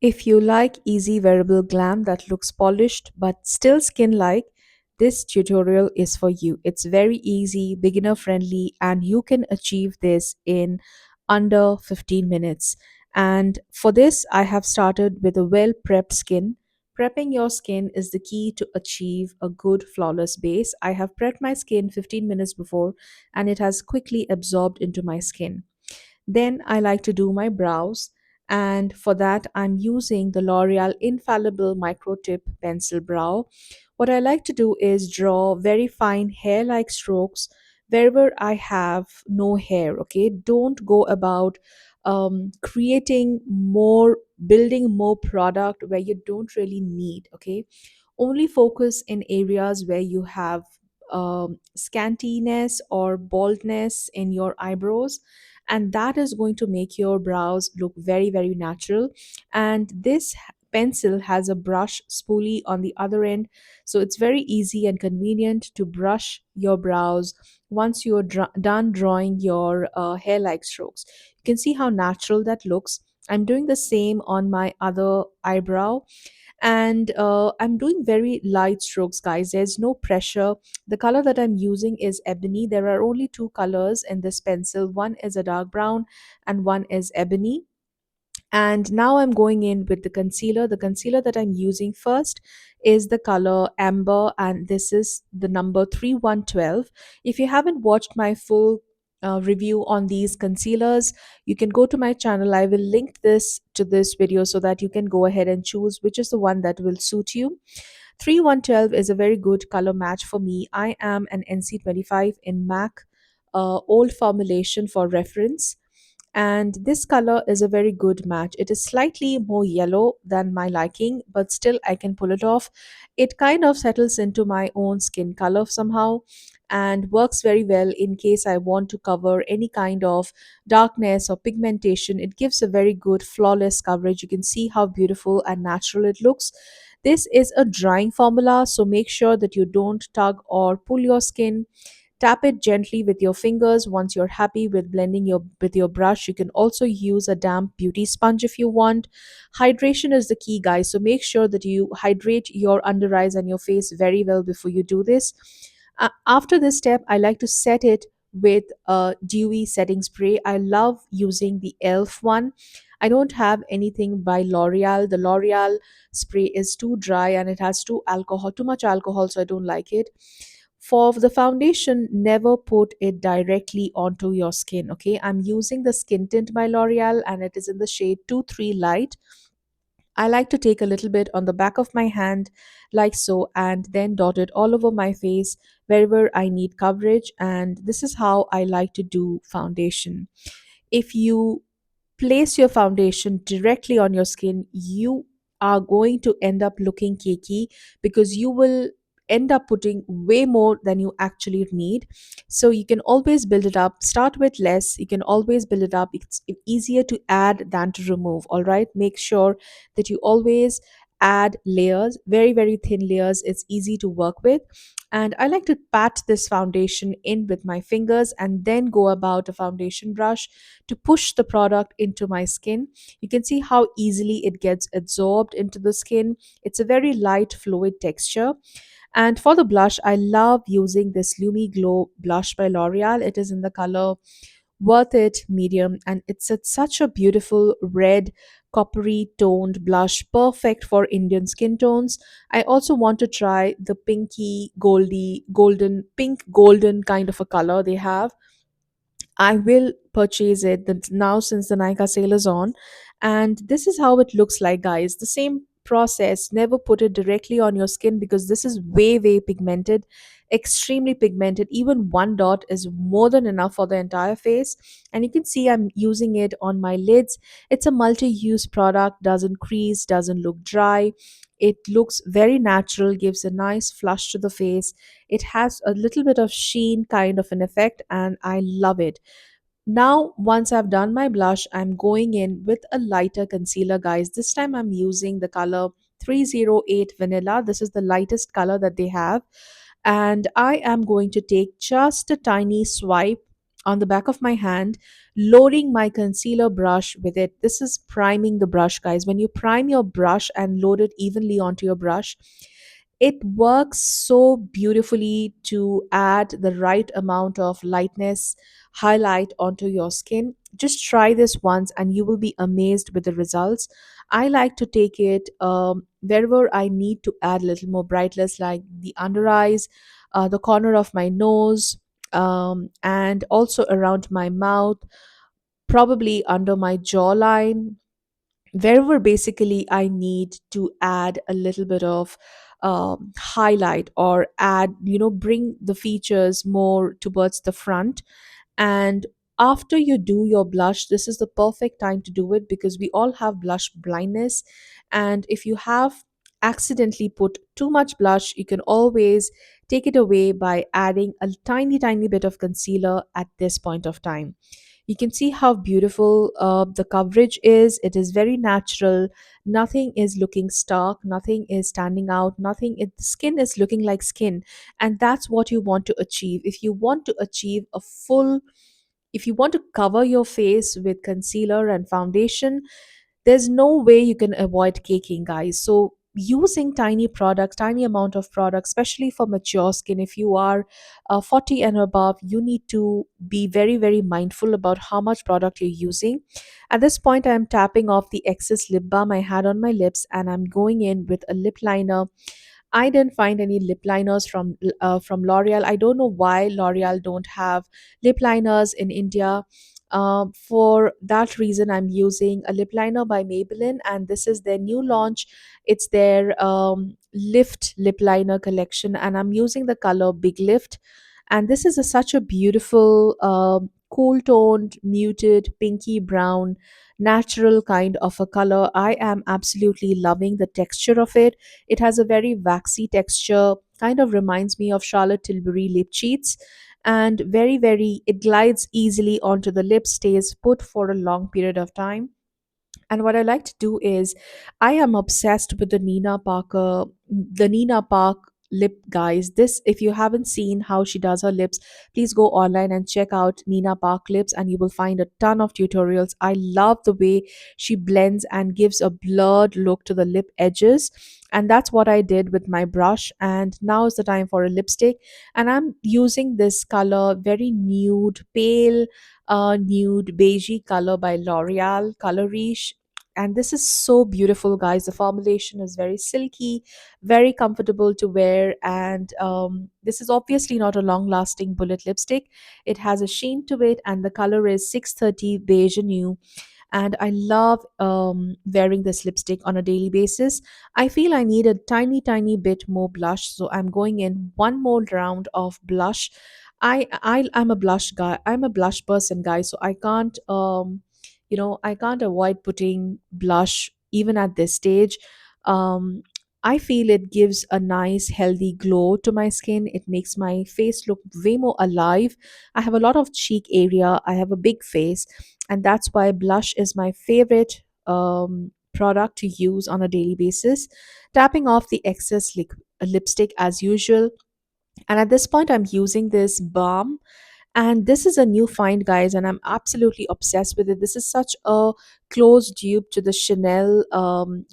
If you like easy wearable glam that looks polished but still skin like, this tutorial is for you. It's very easy, beginner friendly, and you can achieve this in under 15 minutes. And for this, I have started with a well prepped skin. Prepping your skin is the key to achieve a good, flawless base. I have prepped my skin 15 minutes before, and it has quickly absorbed into my skin. Then I like to do my brows, and for that I'm using the L'Oreal Infallible Microtip Pencil Brow. What I like to do is draw very fine hair like strokes wherever I have no hair. Okay, don't go about creating more, building more product where you don't really need. Okay, only focus in areas where you have scantiness or baldness in your eyebrows, and that is going to make your brows look very, very natural. And this pencil has a brush spoolie on the other end, so it's very easy and convenient to brush your brows once you're done drawing your hair like strokes. You can see how natural that looks. I'm doing the same on my other eyebrow, and I'm doing very light strokes, guys. There's no pressure. The color that I'm using is Ebony. There are only two colors in this pencil. One is a dark brown and one is Ebony. And now I'm going in with the concealer. The concealer that I'm using first is the color Amber, and this is the number 3112. If you haven't watched my full review on these concealers, you can go to my channel. I will link this to this video so that you can go ahead and choose which is the one that will suit you. 3112 is a very good color match for me. I am an NC25 in MAC old formulation for reference, and this color is a very good match. It is slightly more yellow than my liking, but still I can pull it off. It kind of settles into my own skin color somehow and works very well in case I want to cover any kind of darkness or pigmentation. It gives a very good flawless coverage. You can see how beautiful and natural it looks. This is a drying formula, so make sure that you don't tug or pull your skin. Tap it gently with your fingers once you're happy with blending your with your brush. You can also use a damp beauty sponge if you want. Hydration is the key, guys, so make sure that you hydrate your under eyes and your face very well before you do this. After this step, I like to set it with a dewy setting spray. I love using the elf one. I don't have anything by L'Oreal. The L'Oreal spray is too dry and it has too much alcohol, so I don't like it. For the foundation, never put it directly onto your skin. Okay, I'm using the Skin Tint by L'Oreal and it is in the shade 23 Light. I like to take a little bit on the back of my hand, like so, and then dot it all over my face wherever I need coverage. And this is how I like to do foundation. If you place your foundation directly on your skin, you are going to end up looking cakey because you will end up putting way more than you actually need. So you can always build it up. Start with less. You can always build it up. It's easier to add than to remove. All right. Make sure that you always add layers, very, very thin layers. It's easy to work with. And I like to pat this foundation in with my fingers and then go about a foundation brush to push the product into my skin. You can see how easily it gets absorbed into the skin. It's a very light, fluid texture. And for the blush, I love using this Lumi Glow blush by L'Oreal. It is in the color Worth It Medium, and it's such a beautiful red, coppery toned blush, perfect for Indian skin tones. I also want to try the pinky, pink golden kind of a color they have. I will purchase it now since the Nika sale is on. And this is how it looks like, guys. The same process. Never put it directly on your skin because this is way, way pigmented, extremely pigmented. Even one dot is more than enough for the entire face. And you can see I'm using it on my lids. It's a multi use product, doesn't crease, doesn't look dry. It looks very natural, gives a nice flush to the face. It has a little bit of sheen kind of an effect, and I love it. Now, once I've done my blush, I'm going in with a lighter concealer, guys. This time I'm using the color 308 Vanilla. This is the lightest color that they have. And I am going to take just a tiny swipe on the back of my hand, loading my concealer brush with it. This is priming the brush, guys. When you prime your brush and load it evenly onto your brush, it works so beautifully to add the right amount of lightness, highlight onto your skin. Just try this once and you will be amazed with the results. I like to take it wherever I need to add a little more brightness, like the under eyes, the corner of my nose, and also around my mouth, probably under my jawline, wherever basically I need to add a little bit of highlight or add, bring the features more towards the front. And after you do your blush, this is the perfect time to do it because we all have blush blindness. And if you have accidentally put too much blush, you can always take it away by adding a tiny, tiny bit of concealer at this point of time. You can see how beautiful the coverage is. It is very natural. Nothing is looking stark. Nothing is standing out. The skin is looking like skin. And that's what you want to achieve. If you want to achieve a full, if you want to cover your face with concealer and foundation, there's no way you can avoid caking, guys. So using tiny products, tiny amount of products, especially for mature skin, if you are 40 and above, you need to be very, very mindful about how much product you're using. At this point, I'm tapping off the excess lip balm I had on my lips, and I'm going in with a lip liner. I didn't find any lip liners from L'Oreal. I don't know why L'Oreal don't have lip liners in India. For that reason, I'm using a lip liner by Maybelline, and this is their new launch. It's their Lift lip liner collection, and I'm using the color Big Lift. And this is such a beautiful, cool toned, muted, pinky brown, natural kind of a color. I am absolutely loving the texture of it. It has a very waxy texture, kind of reminds me of Charlotte Tilbury lip cheats, and very, very, it glides easily onto the lip, stays put for a long period of time. And what I like to do is, I am obsessed with the Nina Park lip, guys. This, if you haven't seen how she does her lips, please go online and check out Nina Park lips, and you will find a ton of tutorials. I love the way she blends and gives a blurred look to the lip edges. And that's what I did with my brush. And now is the time for a lipstick. And I'm using this color, very nude, pale, nude beigey color by L'Oreal Color Riche. And this is so beautiful, guys. The formulation is very silky, very comfortable to wear, and this is obviously not a long-lasting bullet lipstick. It has a sheen to it, and the color is 630 beige nude. And I love wearing this lipstick on a daily basis. I feel I need a tiny, tiny bit more blush, so I'm going in one more round of blush. I'm a blush guy. I'm a blush person, guys. So I can't I can't avoid putting blush even at this stage. Um, I feel it gives a nice healthy glow to my skin. It makes my face look way more alive. I have a lot of cheek area. I have a big face, and that's why blush is my favorite product to use on a daily basis. Tapping off the excess lipstick as usual, and at this point, I'm using this balm. And this is a new find, guys, and I'm absolutely obsessed with it. This is such a close dupe to the Chanel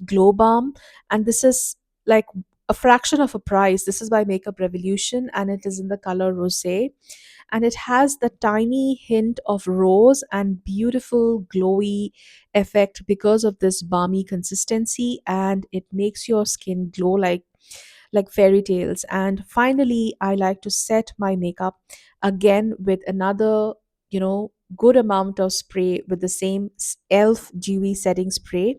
Glow Balm. And this is like a fraction of a price. This is by Makeup Revolution, and it is in the color Rosé. And it has the tiny hint of rose and beautiful glowy effect because of this balmy consistency, and it makes your skin glow like fairy tales. And finally, I like to set my makeup again with another, good amount of spray with the same elf dewy setting spray.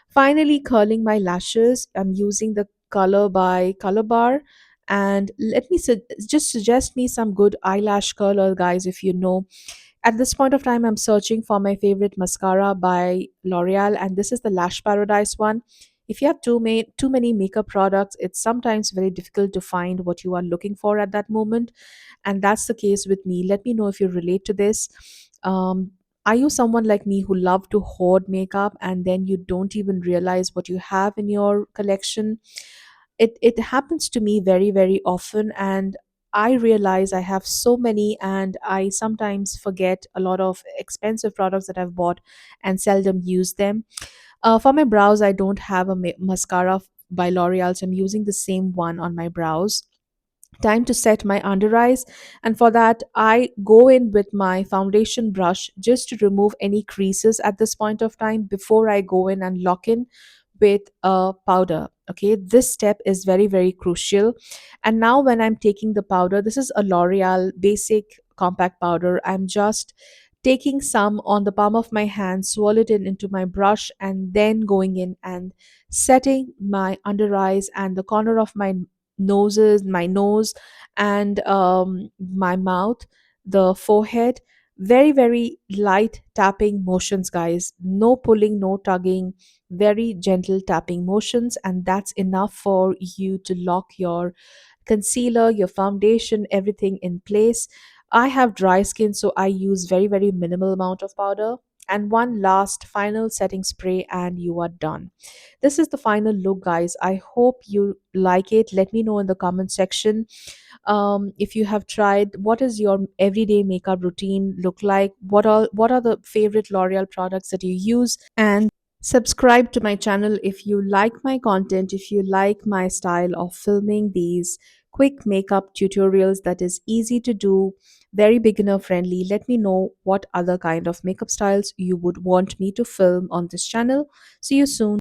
Finally, curling my lashes, I'm using the color by Color Bar. And let me just suggest me some good eyelash curler, guys. If you know, at this point of time, I'm searching for my favorite mascara by L'Oreal, and this is the Lash Paradise one. If you have too many makeup products, it's sometimes very difficult to find what you are looking for at that moment. And that's the case with me. Let me know if you relate to this. Um, are you someone like me who love to hoard makeup and then you don't even realize what you have in your collection? It happens to me very, very often, and I realize I have so many and I sometimes forget a lot of expensive products that I've bought and seldom use them. For my brows, I don't have a mascara by L'Oreal, so I'm using the same one on my brows. Time to set my under eyes, and for that I go in with my foundation brush just to remove any creases at this point of time before I go in and lock in with a powder. Okay, this step is very very crucial. And now when I'm taking the powder, this is a L'Oreal basic compact powder. I'm just taking some on the palm of my hand, swirl it in into my brush, and then going in and setting my under eyes and the corner of my nose, and my mouth, the forehead. Very very light tapping motions, guys. No pulling, no tugging, very gentle tapping motions, and that's enough for you to lock your concealer, your foundation, everything in place. I have dry skin, so I use very very minimal amount of powder and one last final setting spray, and you are done. This is the final look, guys. I hope you like it. Let me know in the comment section, if you have tried. What is your everyday makeup routine look like? What are the favorite L'Oreal products that you use? And subscribe to my channel if you like my content, if you like my style of filming these quick makeup tutorials that is easy to do, very beginner friendly. Let me know what other kind of makeup styles you would want me to film on this channel. See you soon.